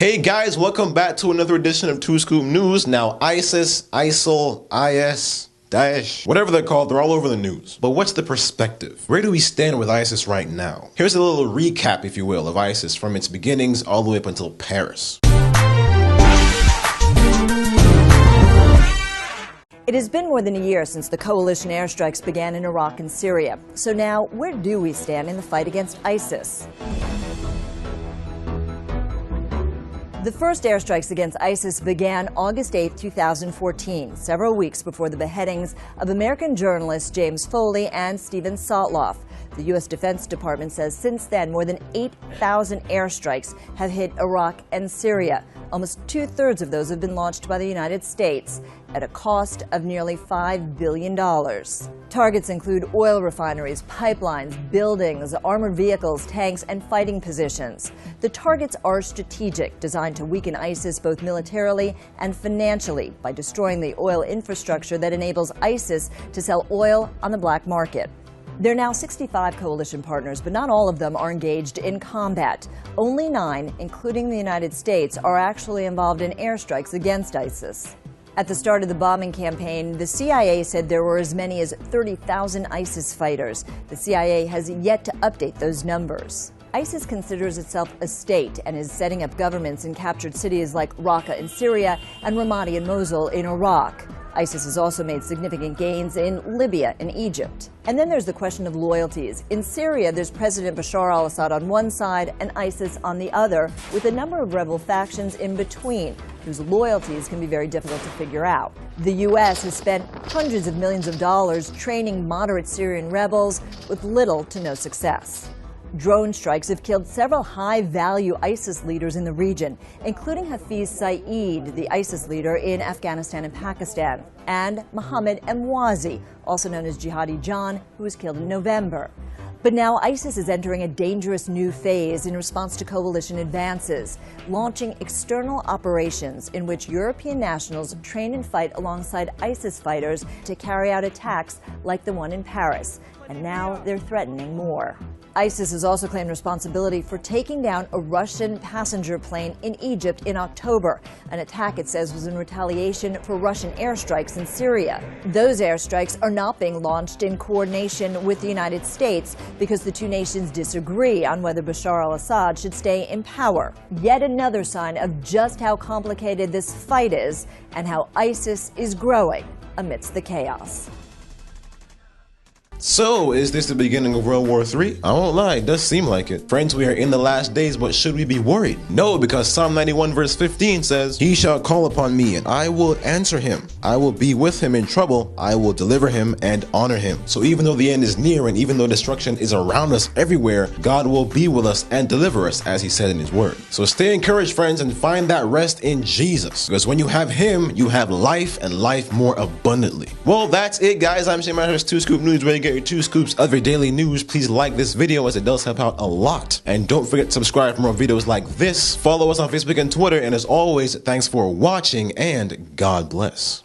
Hey guys, welcome back to another edition of 2 Scoop News. Now ISIS, ISIL, IS, Daesh, whatever they're called, they're all over the news. But what's the perspective? Where do we stand with ISIS right now? Here's a little recap, if you will, of ISIS from its beginnings all the way up until Paris. It has been more than a year since the coalition airstrikes began in Iraq and Syria. So now, where do we stand in the fight against ISIS? The first airstrikes against ISIS began August 8, 2014, several weeks before the beheadings of American journalists James Foley and Steven Sotloff. The U.S. Defense Department says since then, more than 8,000 airstrikes have hit Iraq and Syria. Almost two-thirds of those have been launched by the United States at a cost of nearly $5 billion. Targets include oil refineries, pipelines, buildings, armored vehicles, tanks, and fighting positions. The targets are strategic, designed to weaken ISIS both militarily and financially by destroying the oil infrastructure that enables ISIS to sell oil on the black market. There are now 65 coalition partners, but not all of them are engaged in combat. Only 9, including the United States, are actually involved in airstrikes against ISIS. At the start of the bombing campaign, the CIA said there were as many as 30,000 ISIS fighters. The CIA has yet to update those numbers. ISIS considers itself a state and is setting up governments in captured cities like Raqqa in Syria and Ramadi and Mosul in Iraq. ISIS has also made significant gains in Libya and Egypt. And then there's the question of loyalties. In Syria, there's President Bashar al-Assad on one side and ISIS on the other, with a number of rebel factions in between, whose loyalties can be very difficult to figure out. The U.S. has spent hundreds of millions of dollars training moderate Syrian rebels with little to no success. Drone strikes have killed several high-value ISIS leaders in the region, including Hafiz Saeed, the ISIS leader in Afghanistan and Pakistan, and Mohammed Emwazi, also known as Jihadi John, who was killed in November. But now ISIS is entering a dangerous new phase in response to coalition advances, launching external operations in which European nationals train and fight alongside ISIS fighters to carry out attacks like the one in Paris. And now they're threatening more. ISIS has also claimed responsibility for taking down a Russian passenger plane in Egypt in October, an attack it says was in retaliation for Russian airstrikes in Syria. Those airstrikes are not being launched in coordination with the United States because the two nations disagree on whether Bashar al-Assad should stay in power. Yet another sign of just how complicated this fight is and how ISIS is growing amidst the chaos. So, is this the beginning of World War III? I won't lie, it does seem like it. Friends, we are in the last days, but should we be worried? No, because Psalm 91 verse 15 says, "He shall call upon me, and I will answer him. I will be with him in trouble. I will deliver him and honor him." So even though the end is near, and even though destruction is around us everywhere, God will be with us and deliver us, as he said in his word. So stay encouraged, friends, and find that rest in Jesus. Because when you have him, you have life, and life more abundantly. Well, that's it, guys. I'm Shane Matters, 2 Scoop News, where you get your 2 scoops of your daily news. Please like this video as it does help out a lot. And don't forget to subscribe for more videos like this. Follow us on Facebook and Twitter. And as always, thanks for watching and God bless.